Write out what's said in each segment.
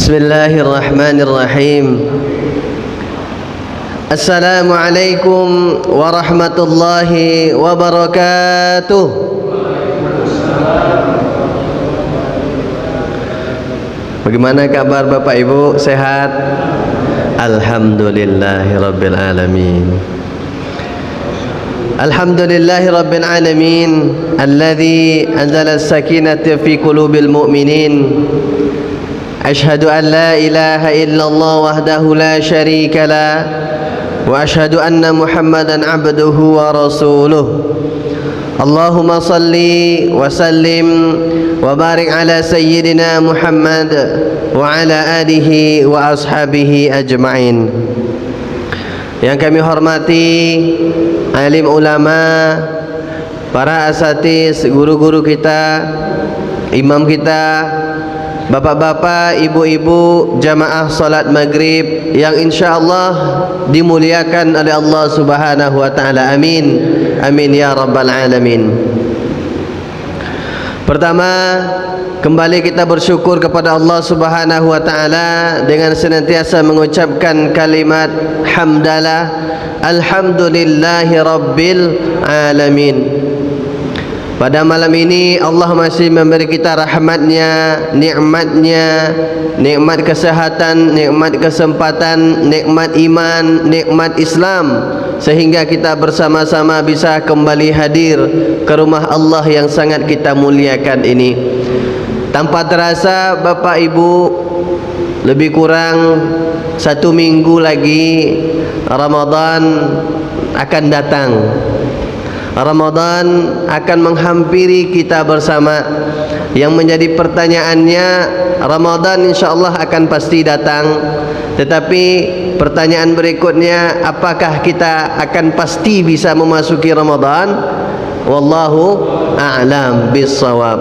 Bismillahirrahmanirrahim. Assalamualaikum warahmatullahi wabarakatuh. Bagaimana kabar Bapak Ibu? Sehat? Alhamdulillahirabbil alamin. Alhamdulillahirabbil alamin alladzi anzala as-sakinata fi qulubil mu'minin. Ashhadu an la ilaha illallah wahdahu la syarika la wa ashhadu anna Muhammadan abduhu wa rasuluh. Allahumma salli wa sallim wa barik ala sayyidina Muhammad wa ala alihi wa ashabihi ajma'in. Yang kami hormati alim ulama, para asatiz, guru-guru kita, imam kita, bapak-bapak, ibu-ibu, jamaah salat maghrib yang insyaallah dimuliakan oleh Allah Subhanahu wa taala. Amin. Amin ya rabbal alamin. Pertama, kembali kita bersyukur kepada Allah Subhanahu wa taala dengan senantiasa mengucapkan kalimat hamdalah, alhamdulillahi rabbil alamin. Pada malam ini Allah masih memberi kita rahmatnya, nikmatnya, nikmat kesehatan, nikmat kesempatan, nikmat iman, nikmat Islam, sehingga kita bersama-sama bisa kembali hadir ke rumah Allah yang sangat kita muliakan ini. Tanpa terasa Bapak Ibu, lebih kurang 1 minggu lagi Ramadan akan datang. Ramadan akan menghampiri kita bersama. Yang menjadi pertanyaannya, Ramadan insyaallah akan pasti datang, tetapi pertanyaan berikutnya, apakah kita akan pasti bisa memasuki Ramadan? Wallahu a'lam bissawab.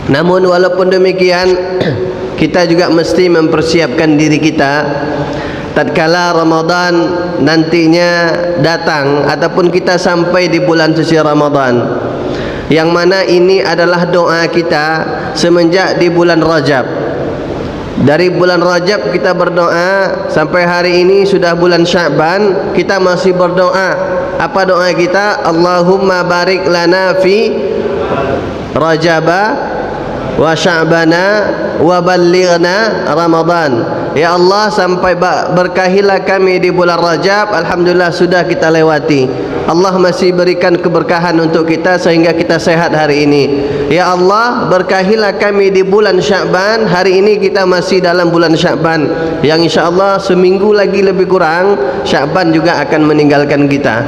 Namun walaupun demikian, kita juga mesti mempersiapkan diri kita tatkala Ramadan nantinya datang, ataupun kita sampai di bulan suci Ramadan, yang mana ini adalah doa kita semenjak di bulan Rajab. Dari bulan Rajab kita berdoa sampai hari ini sudah bulan Sya'ban, kita masih berdoa. Apa doa kita? Allahumma barik lana fi Rajaba wa Sya'bana wa ballighna Ramadan. Ya Allah, sampai berkahilah kami di bulan Rajab. Alhamdulillah sudah kita lewati. Allah masih berikan keberkahan untuk kita sehingga kita sehat hari ini. Ya Allah, berkahilah kami di bulan Sya'ban. Hari ini kita masih dalam bulan Sya'ban, yang insyaallah seminggu lagi lebih kurang Sya'ban juga akan meninggalkan kita.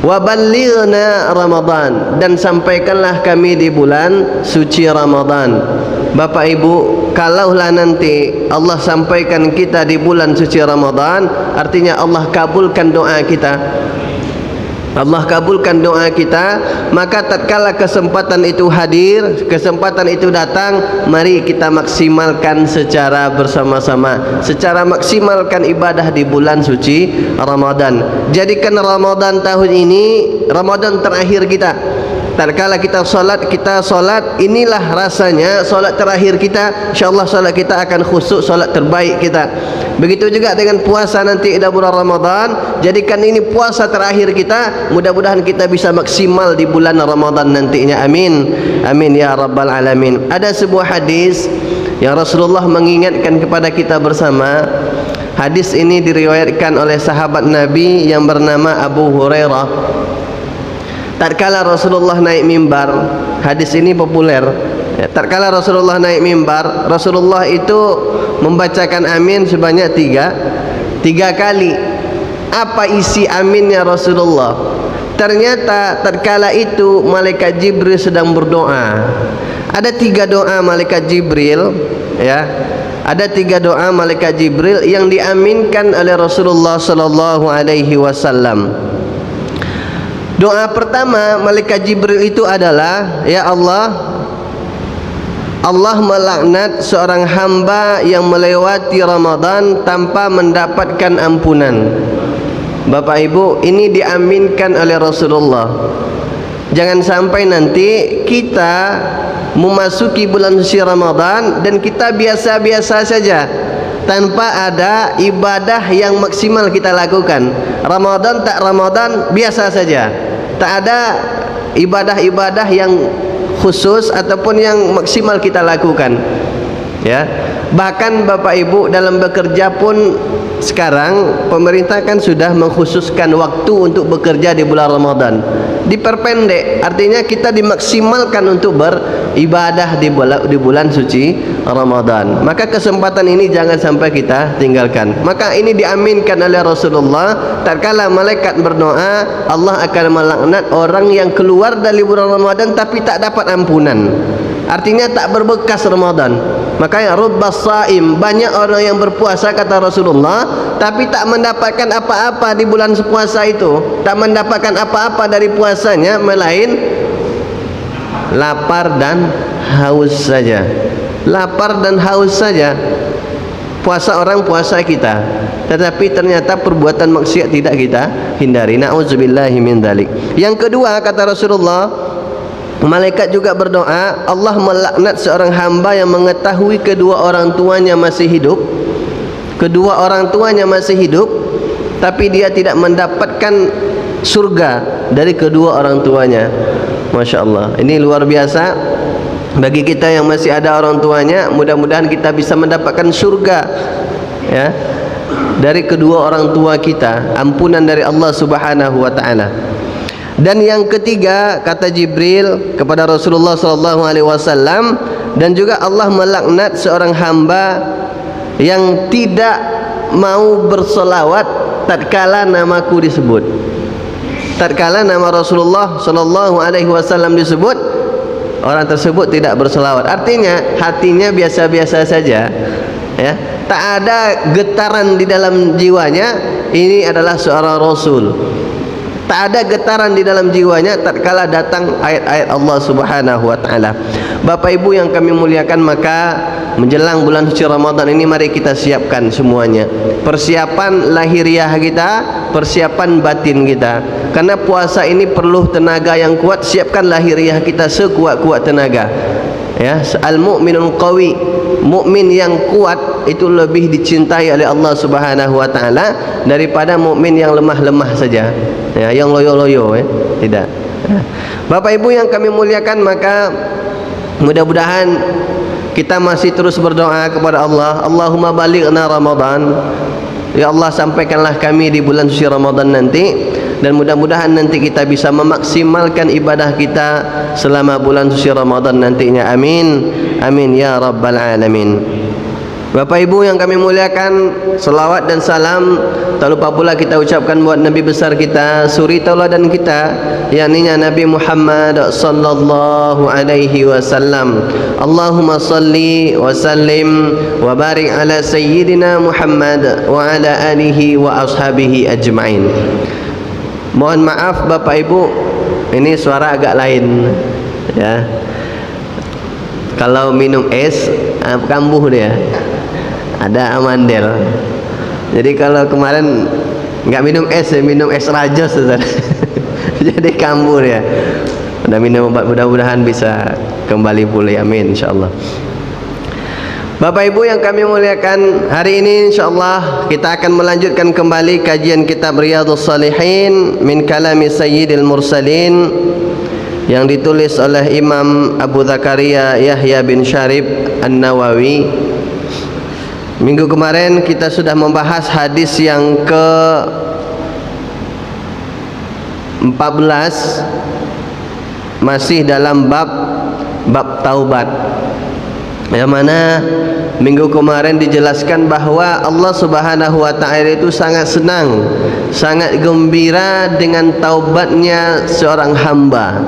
Wa ballighna Ramadan, dan sampaikanlah kami di bulan suci Ramadan. Bapak Ibu, kalaulah nanti Allah sampaikan kita di bulan suci Ramadan, artinya Allah kabulkan doa kita. Allah kabulkan doa kita, maka tatkala kesempatan itu hadir, kesempatan itu datang, mari kita maksimalkan secara bersama-sama, secara maksimalkan ibadah di bulan suci Ramadan. Jadikan Ramadan tahun ini Ramadan terakhir kita. Tatkala kita solat, inilah rasanya solat terakhir kita. InsyaAllah solat kita akan khusyuk, solat terbaik kita. Begitu juga dengan puasa nanti di bulan Ramadan. Jadikan ini puasa terakhir kita. Mudah-mudahan kita bisa maksimal di bulan Ramadan nantinya. Amin. Amin ya rabbal alamin. Ada sebuah hadis yang Rasulullah mengingatkan kepada kita bersama. Hadis ini diriwayatkan oleh sahabat Nabi yang bernama Abu Hurairah. Tatkala Rasulullah naik mimbar, hadis ini populer. Tatkala Rasulullah naik mimbar, Rasulullah itu membacakan amin sebanyak tiga kali. Apa isi aminnya Rasulullah? Ternyata tatkala itu malaikat Jibril sedang berdoa. Ada 3 doa malaikat Jibril, ya. Ada 3 doa malaikat Jibril yang diaminkan oleh Rasulullah sallallahu alaihi wasallam. Doa pertama malaikat Jibril itu adalah, ya Allah, Allah melaknat seorang hamba yang melewati Ramadan tanpa mendapatkan ampunan. Bapak Ibu, ini diaminkan oleh Rasulullah. Jangan sampai nanti kita memasuki bulan suci Ramadan dan kita biasa-biasa saja, tanpa ada ibadah yang maksimal kita lakukan. Ramadan tak Ramadan biasa saja, tak ada ibadah-ibadah yang khusus ataupun yang maksimal kita lakukan, ya. Bahkan Bapak Ibu dalam bekerja pun sekarang pemerintah kan sudah mengkhususkan waktu untuk bekerja di bulan Ramadan, diperpendek, artinya kita dimaksimalkan untuk beribadah di bulan suci Ramadan. Maka kesempatan ini jangan sampai kita tinggalkan. Maka ini diaminkan oleh Rasulullah, tatkala malaikat berdoa, Allah akan melaknat orang yang keluar dari bulan Ramadan tapi tak dapat ampunan, artinya tak berbekas Ramadan. Makanya rubbas saim, banyak orang yang berpuasa kata Rasulullah tapi tak mendapatkan apa-apa di bulan puasa itu, tak mendapatkan apa-apa dari puasanya melain lapar dan haus saja. Lapar dan haus saja. Puasa orang, puasa kita, tetapi ternyata perbuatan maksiat tidak kita hindari. Na'udzubillahi min dzalik. Yang kedua kata Rasulullah, malaikat juga berdoa, Allah melaknat seorang hamba yang mengetahui kedua orang tuanya masih hidup. Kedua orang tuanya masih hidup tapi dia tidak mendapatkan surga dari kedua orang tuanya. Masya Allah, ini luar biasa. Bagi kita yang masih ada orang tuanya, mudah-mudahan kita bisa mendapatkan surga, ya, dari kedua orang tua kita, ampunan dari Allah Subhanahu wa taala. Dan yang ketiga kata Jibril kepada Rasulullah sallallahu alaihi wasallam, dan juga Allah melaknat seorang hamba yang tidak mau bersolawat tatkala namaku disebut. Tatkala nama Rasulullah sallallahu alaihi wasallam disebut, orang tersebut tidak bersolawat. Artinya hatinya biasa-biasa saja, ya, tak ada getaran di dalam jiwanya ini adalah seorang Rasul. Tak ada getaran di dalam jiwanya tatkala datang ayat-ayat Allah Subhanahu wa taala. Bapak Ibu yang kami muliakan, maka menjelang bulan suci Ramadan ini mari kita siapkan semuanya. Persiapan lahiriah kita, persiapan batin kita. Karena puasa ini perlu tenaga yang kuat, siapkan lahiriah kita sekuat-kuat tenaga. Ya, al-mu'minul qawi, mukmin yang kuat itu lebih dicintai oleh Allah Subhanahu wa taala daripada mukmin yang lemah-lemah saja. Ya, yang loyo-loyo, ya. Tidak. Ya. Bapak Ibu yang kami muliakan, maka mudah-mudahan kita masih terus berdoa kepada Allah, Allahumma balighna Ramadan. Ya Allah, sampaikanlah kami di bulan suci Ramadan nanti, dan mudah-mudahan nanti kita bisa memaksimalkan ibadah kita selama bulan suci Ramadan nantinya. Amin. Amin ya rabbal alamin. Bapak Ibu yang kami muliakan, selawat dan salam tak lupa pula kita ucapkan buat Nabi besar kita, suri tauladan kita, yakni Nabi Muhammad sallallahu alaihi wasallam. Allahumma salli wa sallim wa barik ala sayyidina Muhammad wa ala alihi wa ashabihi ajma'in. Mohon maaf Bapak Ibu, ini suara agak lain, ya. Kalau minum es kambuh dia, ada amandel. Jadi kalau kemarin nggak minum es, minum es rajos, jadi kambuh ya. Udah minum obat, mudah-mudahan bisa kembali pulih. Amin insyaallah. Bapak Ibu yang kami muliakan, hari ini insyaallah kita akan melanjutkan kembali kajian kitab Riyadhus Shalihin min kalami Sayyidil Mursalin yang ditulis oleh Imam Abu Zakaria Yahya bin Syarif An-Nawawi. Minggu kemarin kita sudah membahas hadis yang ke-14, masih dalam bab taubat, yang mana minggu kemarin dijelaskan bahwa Allah Subhanahu wa taala itu sangat senang, sangat gembira dengan taubatnya seorang hamba.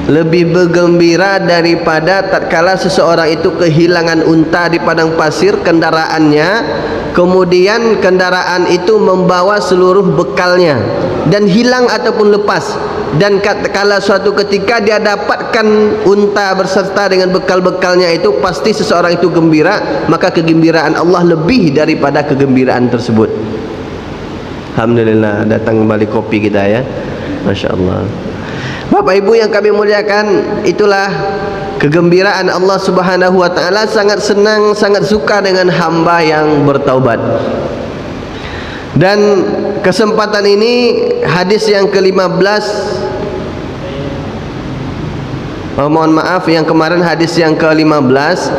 Lebih bergembira daripada tatkala seseorang itu kehilangan unta di padang pasir kendaraannya, kemudian kendaraan itu membawa seluruh bekalnya dan hilang ataupun lepas, dan tatkala suatu ketika dia dapatkan unta berserta dengan bekal-bekalnya itu, pasti seseorang itu gembira, maka kegembiraan Allah lebih daripada kegembiraan tersebut. Alhamdulillah, datang kembali kopi kita, ya. Masya Allah. Bapak Ibu yang kami muliakan, itulah kegembiraan Allah Subhanahu wa taala, sangat senang, sangat suka dengan hamba yang bertaubat. Dan kesempatan ini hadis yang ke-15, mohon maaf yang kemarin hadis yang ke-15.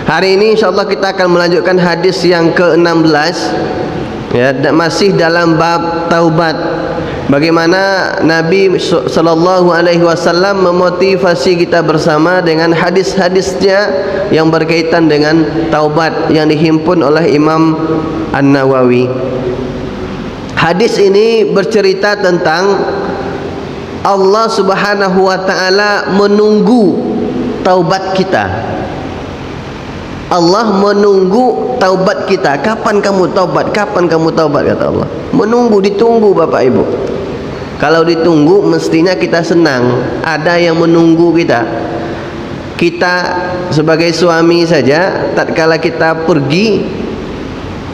Hari ini insyaallah kita akan melanjutkan hadis yang ke-16, ya, masih dalam bab taubat. Bagaimana Nabi sallallahu alaihi wasallam memotivasi kita bersama dengan hadis-hadisnya yang berkaitan dengan taubat yang dihimpun oleh Imam An-Nawawi. Hadis ini bercerita tentang Allah Subhanahu wa taala menunggu taubat kita. Allah menunggu taubat kita. Kapan kamu taubat? Kapan kamu taubat, kata Allah. Menunggu, ditunggu Bapak Ibu. Kalau ditunggu mestinya kita senang. Ada yang menunggu kita. Kita sebagai suami saja, tatkala kita pergi,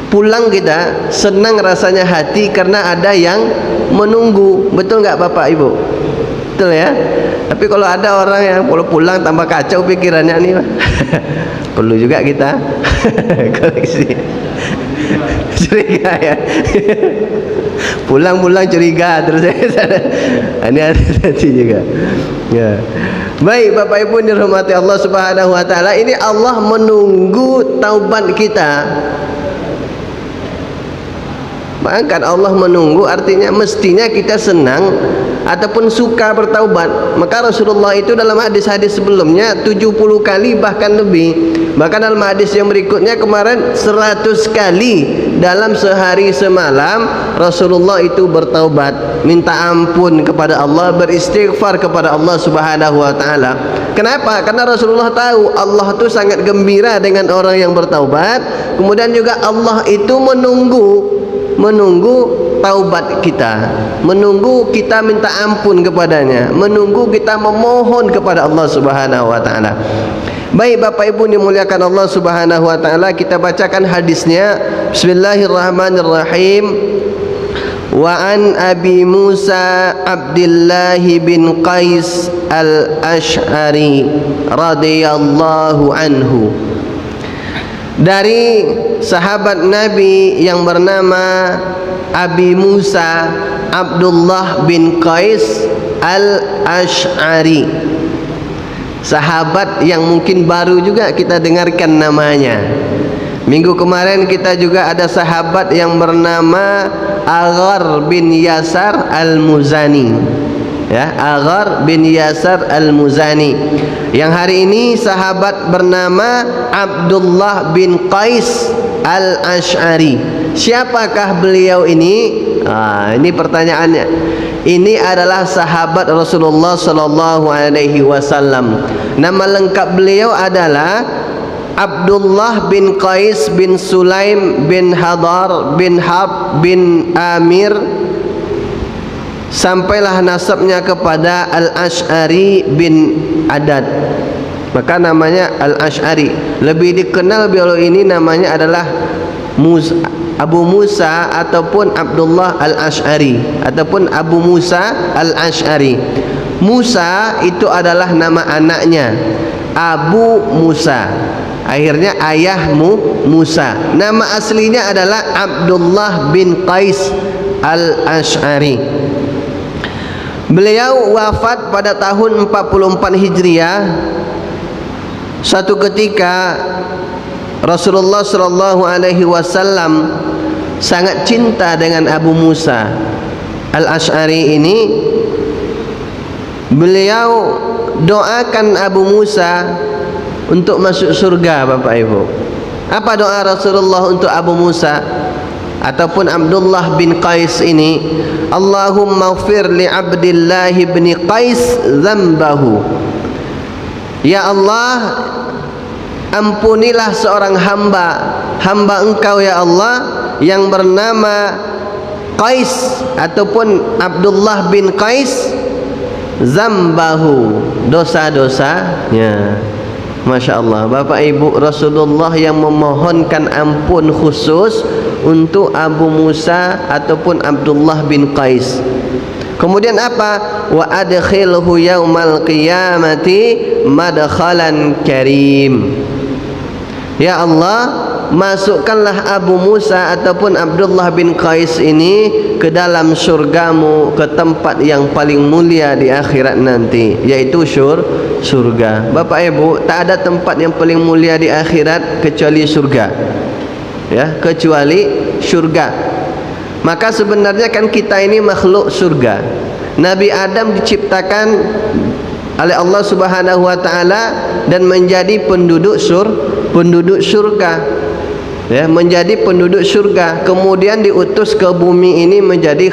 pulang kita senang rasanya hati karena ada yang menunggu. Betul nggak Bapak Ibu? Betul ya. Tapi kalau ada orang yang kalau pulang tambah kacau pikirannya nih, perlu juga kita koreksi. Curiga ya. Pulang-pulang curiga terus. Ini hati-hati juga. Ya. Baik Bapak Ibu yang dirahmati Allah Subhanahu wa taala, ini Allah menunggu taubat kita. Bahkan Allah menunggu artinya mestinya kita senang ataupun suka bertaubat. Maka Rasulullah itu dalam hadis-hadis sebelumnya 70 kali bahkan lebih. Bahkan dalam hadis yang berikutnya kemarin 100 kali dalam sehari semalam Rasulullah itu bertaubat, minta ampun kepada Allah, beristighfar kepada Allah Subhanahu wa taala. Kenapa? Karena Rasulullah tahu Allah itu sangat gembira dengan orang yang bertaubat. Kemudian juga Allah itu menunggu taubat kita, menunggu kita minta ampun kepadanya, menunggu kita memohon kepada Allah Subhanahu wa taala. Baik Bapak Ibu dimuliakan Allah Subhanahu wa taala, kita bacakan hadisnya. Bismillahirrahmanirrahim. Wa an Abi Musa Abdullah bin Qais al-Ash'ari radhiyallahu anhu, dari sahabat Nabi yang bernama Abi Musa Abdullah bin Qais al-Ash'ari, sahabat yang mungkin baru juga kita dengarkan namanya. Minggu kemarin kita juga ada sahabat yang bernama Aghar bin Yasar al-Muzani, ya, Aghar bin Yasar al-Muzani. Yang hari ini sahabat bernama Abdullah bin Qais al-Ash'ari. Siapakah beliau ini? Ini pertanyaannya. Ini adalah sahabat Rasulullah sallallahu alaihi wasallam. Nama lengkap beliau adalah Abdullah bin Qais bin Sulaim bin Hadar bin Hab bin Amir, sampailah nasabnya kepada Al-Ash'ari bin Adad. Maka namanya Al-Ash'ari. Lebih dikenal beliau ini namanya adalah Abu Musa ataupun Abdullah Al-Ash'ari ataupun Abu Musa Al-Ash'ari. Musa itu adalah nama anaknya, Abu Musa, akhirnya ayahmu Musa. Nama aslinya adalah Abdullah bin Qais Al-Ash'ari. Beliau wafat pada tahun 44 Hijriah. Suatu ketika Rasulullah sallallahu alaihi wasallam sangat cinta dengan Abu Musa Al-Ash'ari ini. Beliau doakan Abu Musa untuk masuk surga Bapak Ibu. Apa doa Rasulullah untuk Abu Musa ataupun Abdullah bin Qais ini? Allahumma ighfir li Abdillah bin Qais dzambahu. Ya Allah, ampunilah seorang hamba Engkau ya Allah yang bernama Qais ataupun Abdullah bin Qais, zambahu, dosa-dosanya. Masya Allah Bapak Ibu, Rasulullah yang memohonkan ampun khusus untuk Abu Musa ataupun Abdullah bin Qais. Kemudian apa? Wa adkhilhu yaumal qiyamati madkhalan karim. Ya Allah, masukkanlah Abu Musa ataupun Abdullah bin Qais ini ke dalam surgamu, ke tempat yang paling mulia di akhirat nanti, yaitu surga. Bapak Ibu, tak ada tempat yang paling mulia di akhirat kecuali surga. Ya, kecuali surga. Maka sebenarnya kan kita ini makhluk surga. Nabi Adam diciptakan oleh Allah Subhanahu wa taala dan menjadi penduduk surga. Ya, menjadi penduduk surga, kemudian diutus ke bumi ini menjadi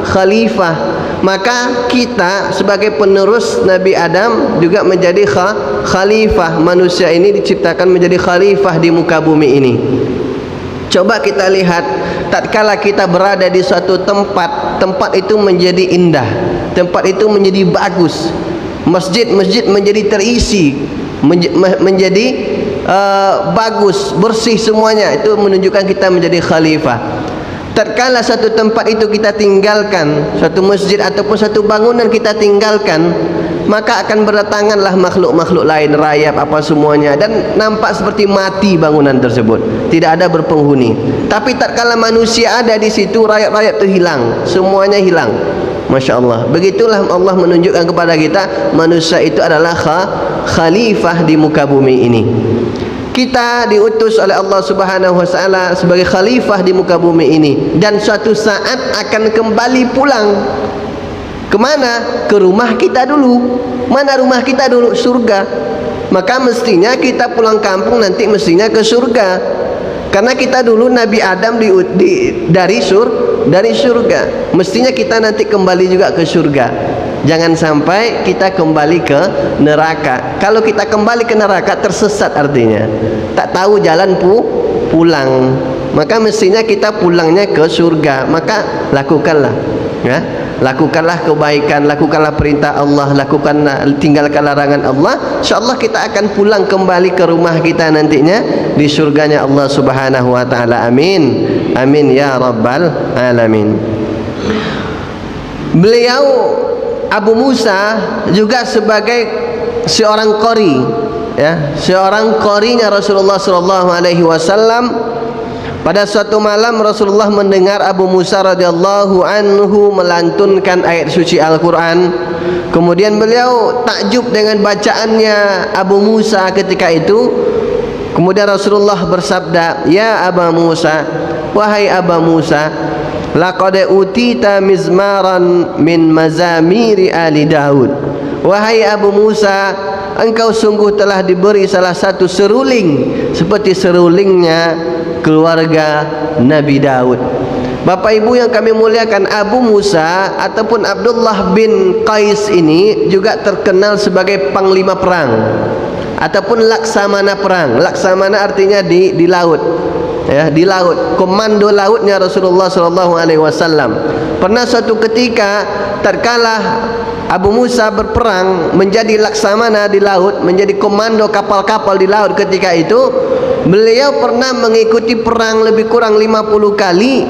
khalifah. Maka kita sebagai penerus Nabi Adam juga menjadi khalifah. Manusia ini diciptakan menjadi khalifah di muka bumi ini. Coba kita lihat, tatkala kita berada di suatu tempat, tempat itu menjadi indah, tempat itu menjadi bagus, masjid-masjid menjadi terisi, menjadi bagus, bersih semuanya. Itu menunjukkan kita menjadi khalifah. Tatkala satu tempat itu kita tinggalkan, satu masjid ataupun satu bangunan kita tinggalkan, maka akan berdatanganlah makhluk-makhluk lain, rayap apa semuanya, dan nampak seperti mati bangunan tersebut, tidak ada berpenghuni. Tapi tatkala manusia ada di situ, rayap-rayap itu hilang, semuanya hilang. Masya Allah. Begitulah Allah menunjukkan kepada kita, manusia itu adalah khalifah di muka bumi ini. Kita diutus oleh Allah Subhanahu wa taala sebagai khalifah di muka bumi ini, dan suatu saat akan kembali pulang. Kemana? Ke rumah kita dulu. Mana rumah kita dulu? Surga. Maka mestinya kita pulang kampung nanti mestinya ke surga. Karena kita dulu Nabi Adam dari surga. Mestinya kita nanti kembali juga ke surga. Jangan sampai kita kembali ke neraka. Kalau kita kembali ke neraka, tersesat artinya. Tak tahu jalan pulang. Maka mestinya kita pulangnya ke surga. Maka lakukanlah, ya. Lakukanlah kebaikan, lakukanlah perintah Allah, tinggalkan larangan Allah. InsyaAllah kita akan pulang kembali ke rumah kita nantinya di surganya Allah Subhanahu wa taala. Amin. Amin ya rabbal alamin. Beliau Abu Musa juga sebagai seorang qori, ya, seorang qorinya Rasulullah sallallahu alaihi wasallam. Pada suatu malam Rasulullah mendengar Abu Musa radhiyallahu anhu melantunkan ayat suci Al-Quran. Kemudian beliau takjub dengan bacaannya Abu Musa ketika itu. Kemudian Rasulullah bersabda, "Ya Aba Musa, wahai Aba Musa, laqad utita mizmaran min mazamiri ali Daud." Wahai Abu Musa, engkau sungguh telah diberi salah satu seruling seperti serulingnya keluarga Nabi Daud. Bapak Ibu yang kami muliakan, Abu Musa ataupun Abdullah bin Qais ini juga terkenal sebagai panglima perang ataupun laksamana perang. Laksamana artinya di laut, ya, di laut, komando lautnya Rasulullah sallallahu alaihi wasallam. Pernah suatu ketika tatkala Abu Musa berperang menjadi laksamana di laut, menjadi komando kapal-kapal di laut ketika itu, beliau pernah mengikuti perang lebih kurang 50 kali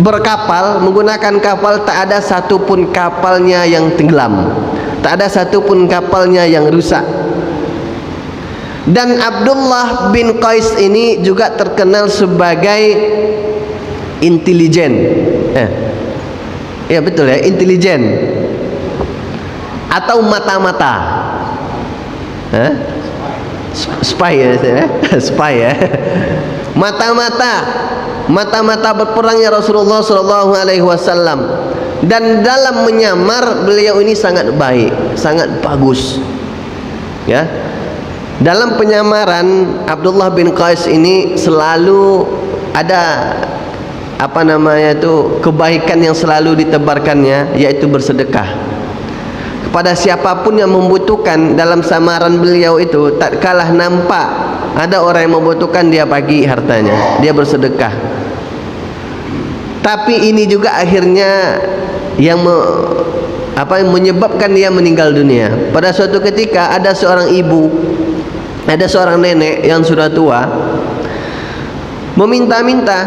berkapal, menggunakan kapal. Tak ada satupun kapalnya yang tenggelam, tak ada satupun kapalnya yang rusak. Dan Abdullah bin Qais ini juga terkenal sebagai intelijen. Ya betul ya, intelijen atau mata-mata. Spy ya, spy ya. Mata-mata berperangnya Rasulullah sallallahu alaihi wasallam. Dan dalam menyamar beliau ini sangat baik, sangat bagus. Ya. Dalam penyamaran Abdullah bin Qais ini selalu ada kebaikan yang selalu ditebarkannya, yaitu bersedekah. Kepada siapapun yang membutuhkan dalam samaran beliau itu, tak kalah nampak ada orang yang membutuhkan, dia bagi hartanya, dia bersedekah. Tapi ini juga akhirnya yang menyebabkan dia meninggal dunia. Pada suatu ketika ada seorang ibu, ada seorang nenek yang sudah tua meminta-minta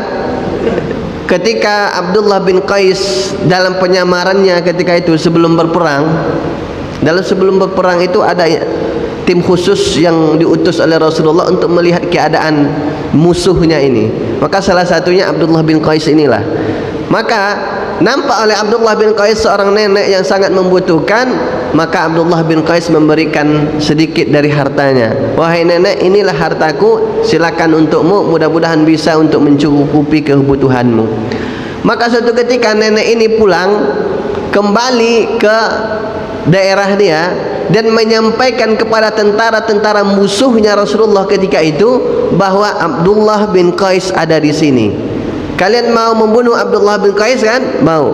ketika Abdullah bin Qais dalam penyamarannya ketika itu sebelum berperang, itu ada tim khusus yang diutus oleh Rasulullah untuk melihat keadaan musuhnya ini. Maka salah satunya Abdullah bin Qais inilah. Maka nampak oleh Abdullah bin Qais seorang nenek yang sangat membutuhkan, maka Abdullah bin Qais memberikan sedikit dari hartanya. Wahai nenek, inilah hartaku, silakan untukmu, mudah-mudahan bisa untuk mencukupi kebutuhanmu. Maka suatu ketika nenek ini pulang kembali ke daerah dia dan menyampaikan kepada tentara-tentara musuhnya Rasulullah ketika itu bahwa Abdullah bin Qais ada di sini. Kalian mau membunuh Abdullah bin Qais kan? Mau.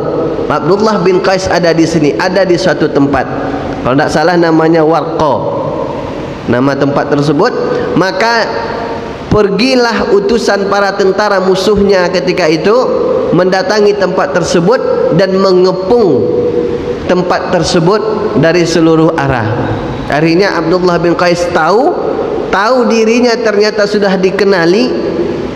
Abdullah bin Qais ada di sini, ada di suatu tempat. Kalau tidak salah namanya Warqa, nama tempat tersebut. Maka pergilah utusan para tentara musuhnya ketika itu mendatangi tempat tersebut dan mengepung tempat tersebut dari seluruh arah. Akhirnya Abdullah bin Qais tahu dirinya ternyata sudah dikenali,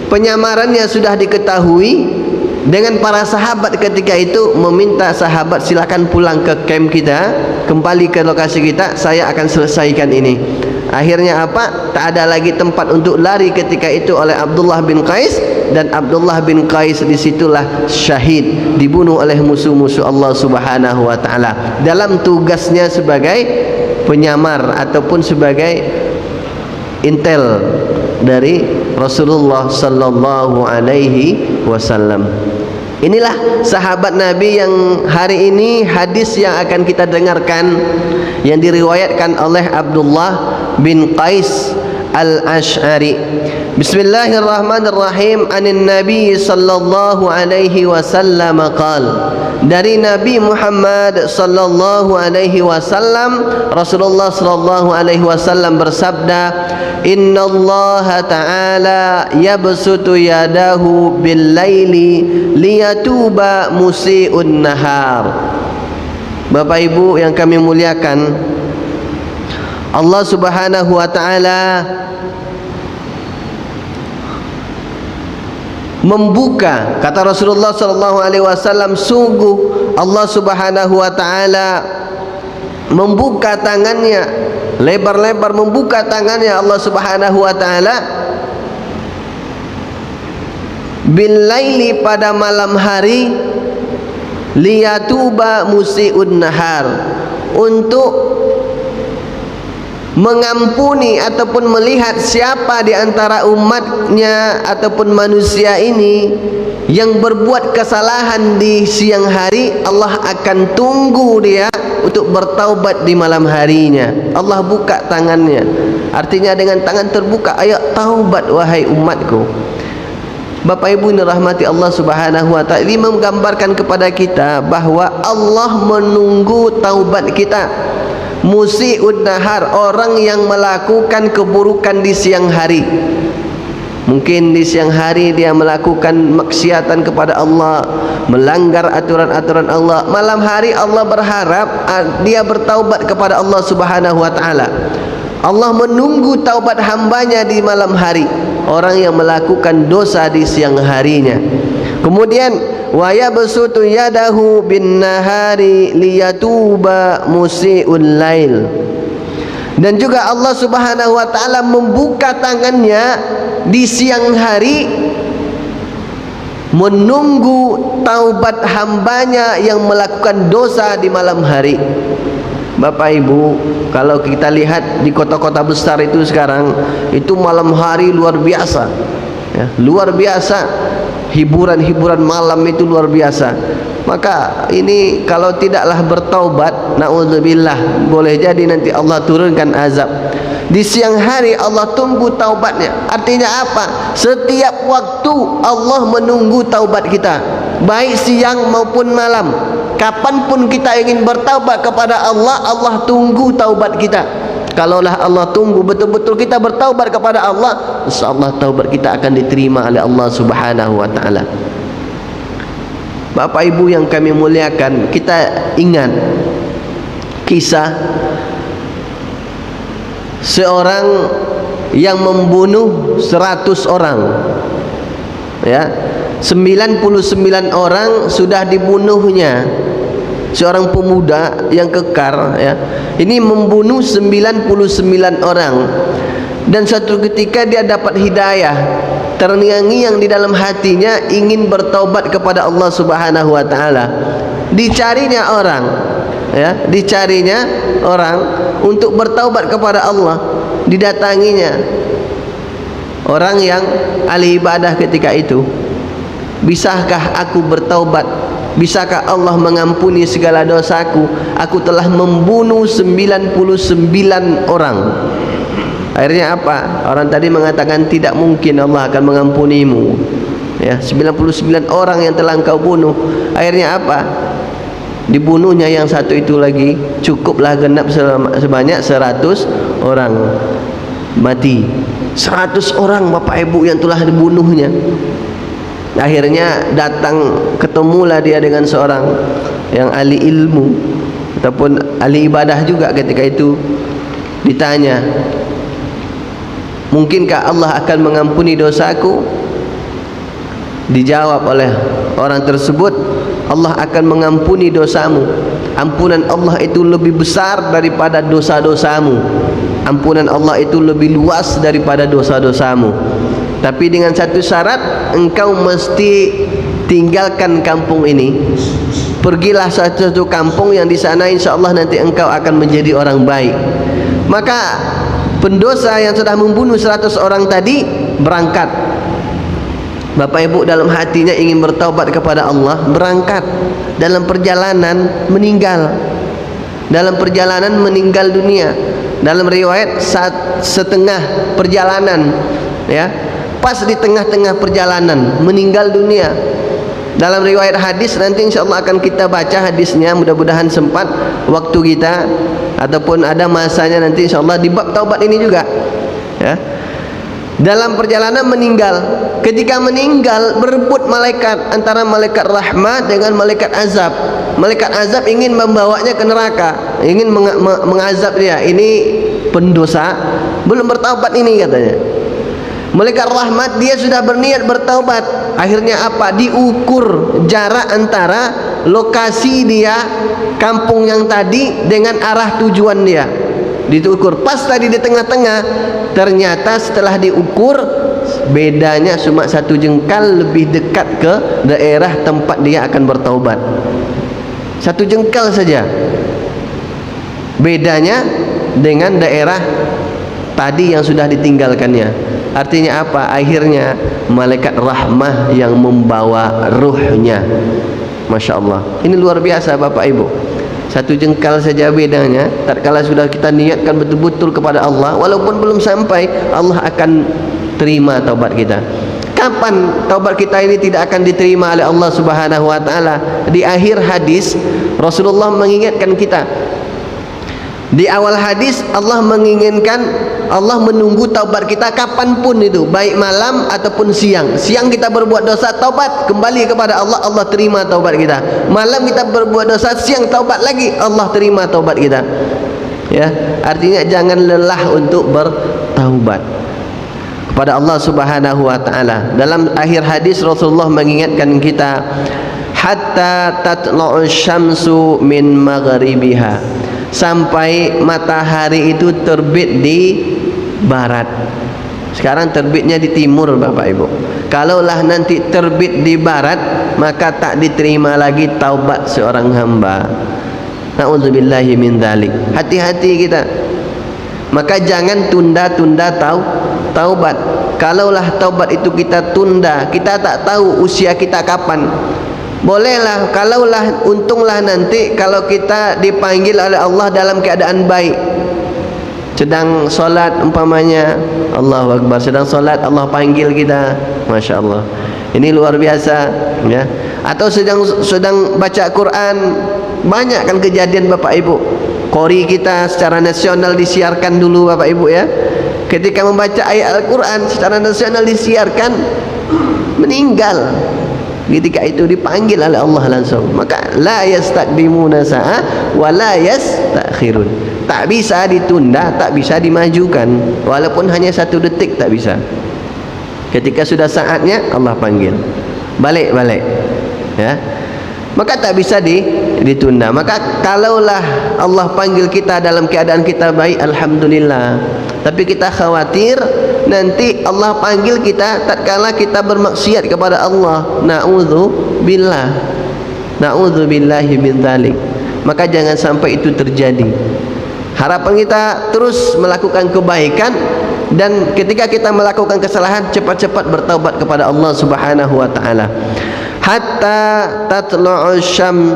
penyamarannya sudah diketahui. Dengan para sahabat ketika itu meminta sahabat, silakan pulang ke camp kita, kembali ke lokasi kita, saya akan selesaikan ini. Akhirnya apa? Tak ada lagi tempat untuk lari ketika itu oleh Abdullah bin Qais, dan Abdullah bin Qais disitulah syahid, dibunuh oleh musuh-musuh Allah Subhanahu wa taala dalam tugasnya sebagai penyamar ataupun sebagai intel dari Rasulullah sallallahu alaihi wasallam. Inilah sahabat Nabi yang hari ini hadis yang akan kita dengarkan yang diriwayatkan oleh Abdullah bin Qais Al-Ash'ari. Bismillahirrahmanirrahim. Anin Nabi sallallahu alaihi wasallam qala, dari Nabi Muhammad sallallahu alaihi wasallam, Rasulullah sallallahu alaihi wasallam bersabda, innallaha ta'ala yabsutu yadahu bil laili liyatuba musii'un nahar. Bapak Ibu yang kami muliakan, Allah Subhanahu wa taala membuka, kata Rasulullah sallallahu alaihi wasallam, sungguh Allah Subhanahu wa taala membuka tangannya lebar-lebar, membuka tangannya Allah Subhanahu wa taala bil laili, pada malam hari, liyatuba musii'un nahar, untuk mengampuni ataupun melihat siapa di antara umatnya ataupun manusia ini yang berbuat kesalahan di siang hari. Allah akan tunggu dia untuk bertaubat di malam harinya. Allah buka tangannya, artinya dengan tangan terbuka, ayo taubat wahai umatku. Bapak Ibu yang dirahmati Allah Subhanahu wa taala, ini menggambarkan kepada kita bahwa Allah menunggu taubat kita. Musii'un nahar, orang yang melakukan keburukan di siang hari. Mungkin di siang hari dia melakukan maksiatan kepada Allah, melanggar aturan-aturan Allah. Malam hari Allah berharap dia bertaubat kepada Allah Subhanahu wa taala. Allah menunggu taubat hambanya di malam hari, orang yang melakukan dosa di siang harinya. Kemudian wa yabsutu yadahu bin nahari liyatuba musii'ul lail, dan juga Allah Subhanahu wa taala membuka tangannya di siang hari menunggu taubat hambanya yang melakukan dosa di malam hari. Bapak Ibu, kalau kita lihat di kota-kota besar itu sekarang, itu malam hari luar biasa ya, luar biasa, hiburan-hiburan malam itu luar biasa. Maka ini kalau tidaklah bertaubat, na'udzubillah, boleh jadi nanti Allah turunkan azab. Di siang hari Allah tunggu taubatnya. Artinya apa? Setiap waktu Allah menunggu taubat kita, baik siang maupun malam. Kapanpun kita ingin bertaubat kepada Allah, Allah tunggu taubat kita. Kalaulah Allah tunggu betul-betul kita bertaubat kepada Allah, insyaallah taubat kita akan diterima oleh Allah Subhanahu wa taala. Bapak Ibu yang kami muliakan, kita ingat kisah seorang yang membunuh 100 orang ya, 99 orang sudah dibunuhnya. Seorang pemuda yang kekar, ya, ini membunuh 99 orang. Dan satu ketika dia dapat hidayah, terngiang-ngiang di dalam hatinya ingin bertaubat kepada Allah Subhanahu wa taala. Dicarinya orang, ya, dicarinya orang untuk bertaubat kepada Allah. Didatanginya orang yang ahli ibadah ketika itu. Bisakah aku bertaubat? Bisakah Allah mengampuni segala dosaku? Aku telah membunuh 99 orang. Akhirnya apa? Orang tadi mengatakan tidak mungkin Allah akan mengampunimu. Ya, 99 orang yang telah engkau bunuh. Akhirnya apa? Dibunuhnya yang satu itu lagi. Cukuplah genap sebanyak 100 orang mati. 100 orang Bapak Ibu yang telah dibunuhnya. Akhirnya datang, ketemulah dia dengan seorang yang ahli ilmu ataupun ahli ibadah juga. Ketika itu ditanya, mungkinkah Allah akan mengampuni dosaku? Dijawab oleh orang tersebut, Allah akan mengampuni dosamu. Ampunan Allah itu lebih besar daripada dosa-dosamu. Ampunan Allah itu lebih luas daripada dosa-dosamu. Tapi dengan satu syarat, engkau mesti tinggalkan kampung ini. Pergilah satu kampung yang di sana insya Allah nanti engkau akan menjadi orang baik. Maka pendosa yang sudah membunuh 100 orang tadi berangkat. Bapak Ibu dalam hatinya ingin bertaubat kepada Allah, berangkat. Dalam perjalanan meninggal. Dalam perjalanan meninggal dunia. Dalam riwayat setengah perjalanan, ya, pas di tengah-tengah perjalanan meninggal dunia. Dalam riwayat hadis nanti insya Allah akan kita baca hadisnya, mudah-mudahan sempat waktu kita ataupun ada masanya nanti insya Allah di bab taubat ini juga, ya. Dalam perjalanan meninggal. Ketika meninggal berebut malaikat antara malaikat rahmat dengan malaikat azab. Malaikat azab ingin membawanya ke neraka, ingin mengazab dia. Ini pendosa belum bertaubat ini katanya. Malaikat rahmat dia sudah berniat bertaubat. Akhirnya apa? Diukur jarak antara lokasi dia kampung yang tadi dengan arah tujuan dia. Diukur. Pas tadi di tengah-tengah, ternyata setelah diukur bedanya cuma 1 jengkal lebih dekat ke daerah tempat dia akan bertaubat. 1 jengkal saja bedanya dengan daerah tadi yang sudah ditinggalkannya. Artinya apa? Akhirnya malaikat rahmah yang membawa ruhnya. Masya Allah. Ini luar biasa Bapak Ibu. 1 jengkal saja bedanya. Tatkala sudah kita niatkan betul-betul kepada Allah, walaupun belum sampai, Allah akan terima taubat kita. Kapan taubat kita ini tidak akan diterima oleh Allah Subhanahu wa taala? Di akhir hadis Rasulullah mengingatkan kita. Di awal hadis Allah menginginkan, Allah menunggu taubat kita kapanpun itu, baik malam ataupun siang. Siang kita berbuat dosa, taubat, kembali kepada Allah, Allah terima taubat kita. Malam kita berbuat dosa, siang taubat lagi, Allah terima taubat kita. Ya, artinya jangan lelah untuk bertaubat kepada Allah Subhanahu wa taala. Dalam akhir hadis Rasulullah mengingatkan kita, hatta tatla'u syamsu min maghribiha, sampai matahari itu terbit di barat. Sekarang terbitnya di timur Bapak Ibu. Kalaulah nanti terbit di barat, maka tak diterima lagi taubat seorang hamba. Na'udzubillahi min dzalik. Hati-hati kita. Maka jangan tunda-tunda taubat. Kalaulah taubat itu kita tunda, kita tak tahu usia kita kapan. Bolehlah, kalaulah, untunglah nanti kalau kita dipanggil oleh Allah dalam keadaan baik. Sedang solat umpamanya, Allahu Akbar, sedang solat Allah panggil kita, Masya Allah. Ini luar biasa, ya. Atau sedang baca Quran, banyak kan kejadian Bapak Ibu. Qori kita secara nasional disiarkan dulu Bapak Ibu, ya. Ketika membaca ayat Al-Quran secara nasional disiarkan, meninggal. Ketika itu dipanggil oleh Allah langsung. Maka la yastaqdimuna sa'a wa la yastakhirun. Tak bisa ditunda, tak bisa dimajukan, walaupun hanya 1 detik tak bisa. Ketika sudah saatnya Allah panggil. balik ya, maka tak bisa ditunda. Maka kalaulah Allah panggil kita dalam keadaan kita baik, alhamdulillah. Tapi kita khawatir nanti Allah panggil kita tatkala kita bermaksiat kepada Allah, na'udzubillahi min dzalik. Maka jangan sampai itu terjadi. Harapan kita terus melakukan kebaikan, dan ketika kita melakukan kesalahan cepat-cepat bertaubat kepada Allah Subhanahu wa taala. Hatta tatlu'u syam,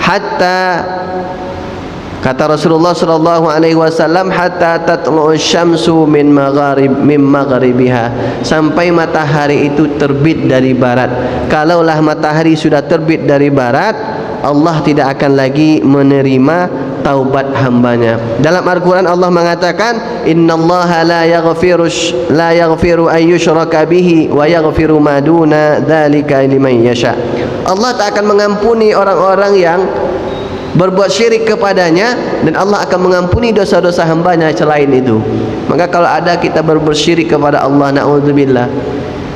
hatta, kata Rasulullah sallallahu alaihi wasallam, hatta tatlu'u syamsu min magharibiha, sampai matahari itu terbit dari barat. Kalaulah matahari sudah terbit dari barat, Allah tidak akan lagi menerima taubat hambanya. Dalam Al-Quran Allah mengatakan, innallaha la yaghfiru an yushraka bihi wa yaghfiru ma duna dzalika liman yasha. Allah tak akan mengampuni orang-orang yang berbuat syirik kepadanya, dan Allah akan mengampuni dosa-dosa hambanya selain itu. Maka kalau ada kita berbuat syirik kepada Allah, na'udzubillah,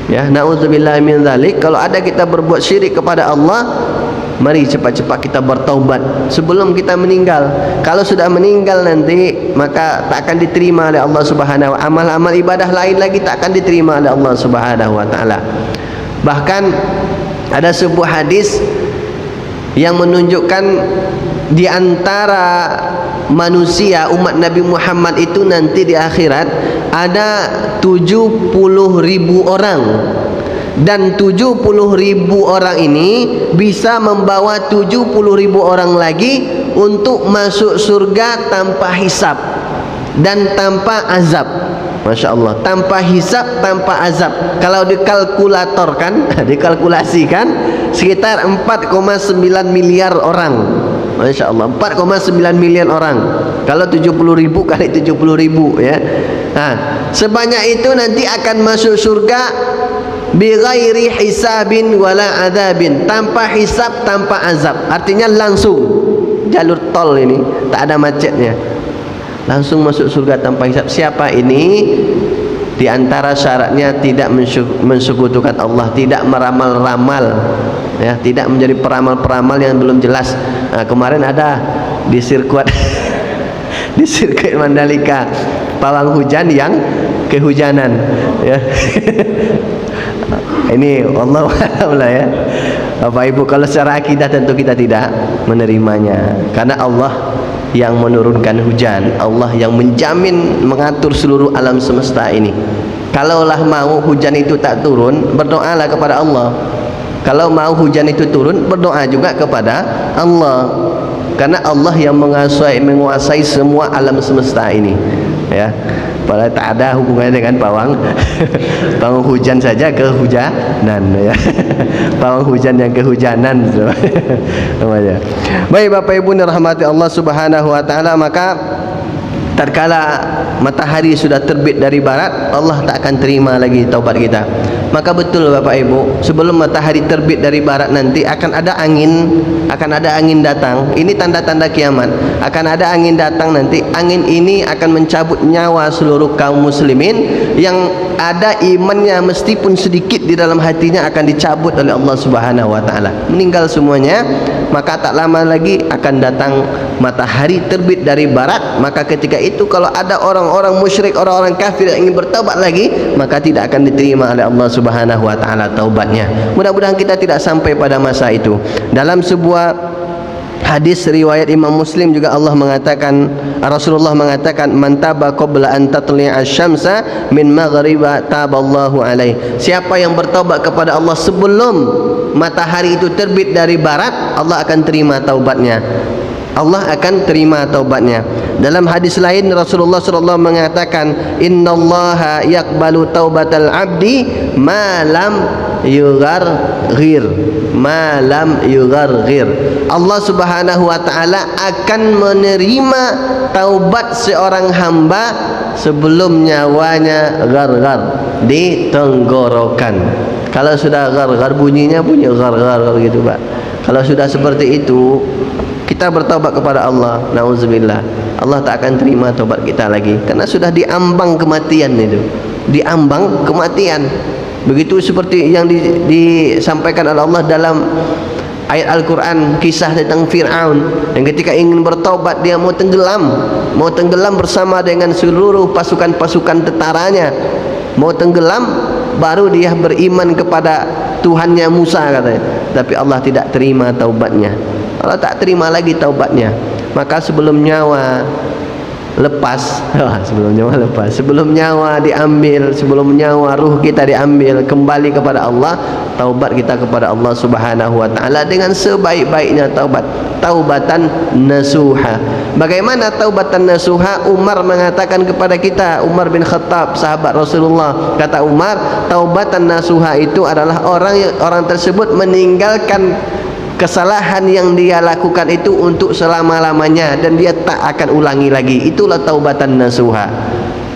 ya, na'udzubillah min dzalik. Kalau ada kita berbuat syirik kepada Allah, mari cepat-cepat kita bertaubat sebelum kita meninggal. Kalau sudah meninggal nanti, maka tak akan diterima oleh Allah Subhanahu wa taala. Amal-amal ibadah lain lagi tak akan diterima oleh Allah Subhanahu wa taala. Bahkan ada sebuah hadis yang menunjukkan di antara manusia umat Nabi Muhammad itu nanti di akhirat ada 70.000 orang, dan 70.000 orang ini bisa membawa 70.000 orang lagi untuk masuk surga tanpa hisab dan tanpa azab. Masya Allah, tanpa hisab, tanpa azab. Kalau dikalkulatorkan, dikalkulasikan, sekitar 4,9 miliar orang. Masya Allah, 4,9 miliar orang. Kalau 70.000 kali 70.000, ya. Nah, sebanyak itu nanti akan masuk surga bighairi hisabin wala adabin, tanpa hisab, tanpa azab. Artinya langsung, jalur tol ini tak ada macetnya, langsung masuk surga tanpa hisab. Siapa ini? Di antara syaratnya tidak mensekutukan Allah, tidak meramal-ramal, ya, tidak menjadi peramal-peramal yang belum jelas. Nah, kemarin ada di sirkuit di sirkuit Mandalika, pawang hujan yang kehujanan, ya. Ini Allah lah, ya. Bapak Ibu, kalau secara akidah tentu kita tidak menerimanya, karena Allah yang menurunkan hujan, Allah yang menjamin mengatur seluruh alam semesta ini. Kalaulah mau hujan itu tak turun, berdoalah kepada Allah. Kalau mau hujan itu turun, berdoa juga kepada Allah, karena Allah yang menguasai semua alam semesta ini, ya. Padahal tak ada hubungannya dengan pawang pawang hujan saja kehujanan, ya. Pawang hujan yang kehujanan namanya. Baik Bapak Ibu dirahmati Allah Subhanahu wa taala, maka tatkala matahari sudah terbit dari barat, Allah tak akan terima lagi taubat kita. Maka betul Bapak Ibu, sebelum matahari terbit dari barat nanti akan ada angin datang. Ini tanda-tanda kiamat. Akan ada angin datang nanti. Angin ini akan mencabut nyawa seluruh kaum muslimin yang ada imannya meskipun sedikit di dalam hatinya, akan dicabut oleh Allah Subhanahu wa taala. Meninggal semuanya. Maka tak lama lagi akan datang matahari terbit dari barat. Maka ketika itu kalau ada orang-orang musyrik, orang-orang kafir yang ingin bertaubat lagi, maka tidak akan diterima oleh Allah Subhanahu wa taala taubatnya. Mudah-mudahan kita tidak sampai pada masa itu. Dalam sebuah hadis riwayat Imam Muslim juga Allah mengatakan, Rasulullah mengatakan, man taba qabla an tatli'a asy-syamsa min maghriba taballahu alaihi. Siapa yang bertaubat kepada Allah sebelum matahari itu terbit dari barat, Allah akan terima taubatnya. Allah akan terima taubatnya. Dalam hadis lain Rasulullah sallallahu mengatakan, innallaha yaqbalu taubatal abdi ma lam yugharghir, ma lam yugharghir. Allah Subhanahu wa taala akan menerima taubat seorang hamba sebelum nyawanya gargar di tenggorokan. Kalau sudah gargar, bunyinya gargar gitu, Pak. Kalau sudah seperti itu, kita bertaubat kepada Allah, nauzubillah, Allah tak akan terima taubat kita lagi, karena sudah diambang kematian itu, diambang kematian. Begitu seperti yang disampaikan oleh Allah dalam ayat Al-Quran, kisah tentang Fir'aun yang ketika ingin bertaubat dia mau tenggelam bersama dengan seluruh pasukan-pasukan tentaranya, mau tenggelam, baru dia beriman kepada Tuhannya Musa katanya. Tapi Allah tidak terima taubatnya, Allah tak terima lagi taubatnya. Maka sebelum nyawa diambil, sebelum nyawa ruh kita diambil, kembali kepada Allah, taubat kita kepada Allah Subhanahu wa taala dengan sebaik-baiknya taubatan nasuha. Bagaimana taubatan nasuha? Umar mengatakan kepada kita, Umar bin Khattab, sahabat Rasulullah, kata Umar, taubatan nasuha itu adalah orang tersebut meninggalkan kesalahan yang dia lakukan itu untuk selama-lamanya dan dia tak akan ulangi lagi. Itulah taubatan nasuha.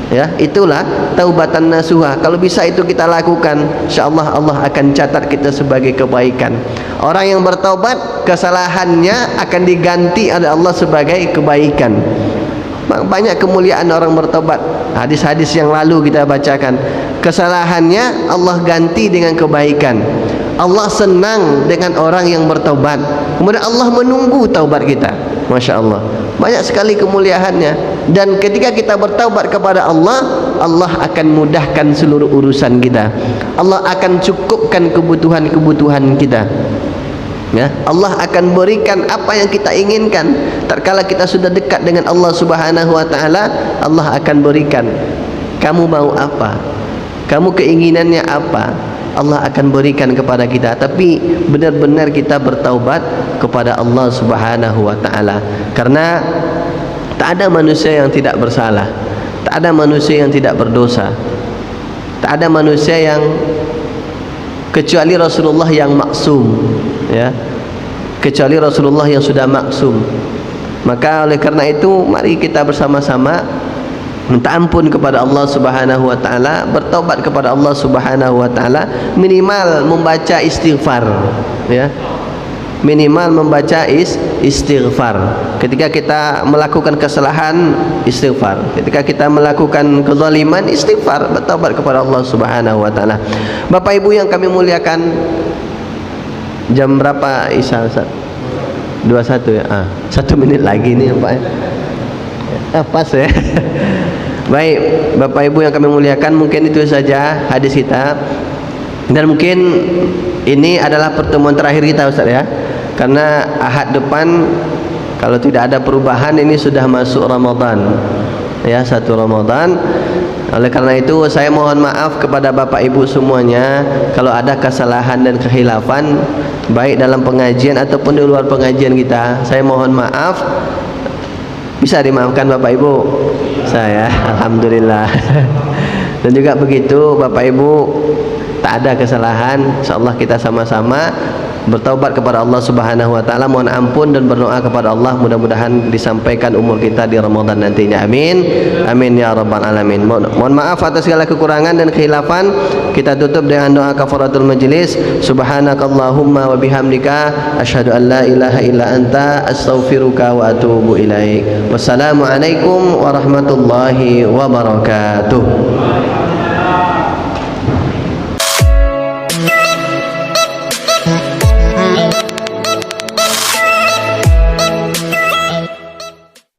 Ya, itulah taubatan nasuha. Kalau bisa itu kita lakukan, insyaallah Allah akan catat kita sebagai kebaikan. Orang yang bertaubat, kesalahannya akan diganti oleh Allah sebagai kebaikan. Banyak kemuliaan orang bertaubat. Hadis-hadis yang lalu kita bacakan, kesalahannya Allah ganti dengan kebaikan. Allah senang dengan orang yang bertaubat. Kemudian Allah menunggu taubat kita. Masya Allah, banyak sekali kemuliaannya. Dan ketika kita bertaubat kepada Allah, Allah akan mudahkan seluruh urusan kita. Allah akan cukupkan kebutuhan-kebutuhan kita. Ya, Allah akan berikan apa yang kita inginkan. Tatkala kita sudah dekat dengan Allah Subhanahu wa taala, Allah akan berikan. Kamu mau apa? Kamu keinginannya apa? Allah akan berikan kepada kita. Tapi benar-benar kita bertaubat kepada Allah Subhanahu wa taala. Karena tak ada manusia yang tidak bersalah, tak ada manusia yang tidak berdosa, tak ada manusia yang kecuali Rasulullah yang maksum, ya, kecuali Rasulullah yang sudah maksum. Maka oleh karena itu, mari kita bersama-sama minta ampun kepada Allah Subhanahu wa taala, bertaubat kepada Allah Subhanahu wa taala, minimal membaca istighfar, ya. Minimal membaca istighfar. Ketika kita melakukan kesalahan, istighfar. Ketika kita melakukan kezaliman, istighfar, bertaubat kepada Allah Subhanahu wa taala. Bapak Ibu yang kami muliakan, jam berapa Isya Ustaz? 21 ya. 1 menit lagi nih Pak. Pas ya. Baik, Bapak Ibu yang kami muliakan, mungkin itu saja hadis kita. Dan mungkin ini adalah pertemuan terakhir kita Ustaz ya. Karena Ahad depan kalau tidak ada perubahan ini sudah masuk Ramadan. Ya, 1 Ramadan. Oleh karena itu saya mohon maaf kepada Bapak Ibu semuanya kalau ada kesalahan dan kekhilafan baik dalam pengajian ataupun di luar pengajian kita. Saya mohon maaf. Bisa dimaafkan Bapak Ibu? Saya alhamdulillah. Dan juga begitu Bapak Ibu, tak ada kesalahan, insyaallah kita sama-sama bertaubat kepada Allah Subhanahu wa taala, mohon ampun dan berdoa kepada Allah, mudah-mudahan disampaikan umur kita di Ramadan nantinya. Amin. Amin ya rabbal alamin. Mohon maaf atas segala kekurangan dan khilafan. Kita tutup dengan doa kafaratul majlis. Subhanakallahumma wa bihamdika asyhadu an la ilaha illa anta astaghfiruka wa atubu ilaik. Wassalamualaikum warahmatullahi wabarakatuh.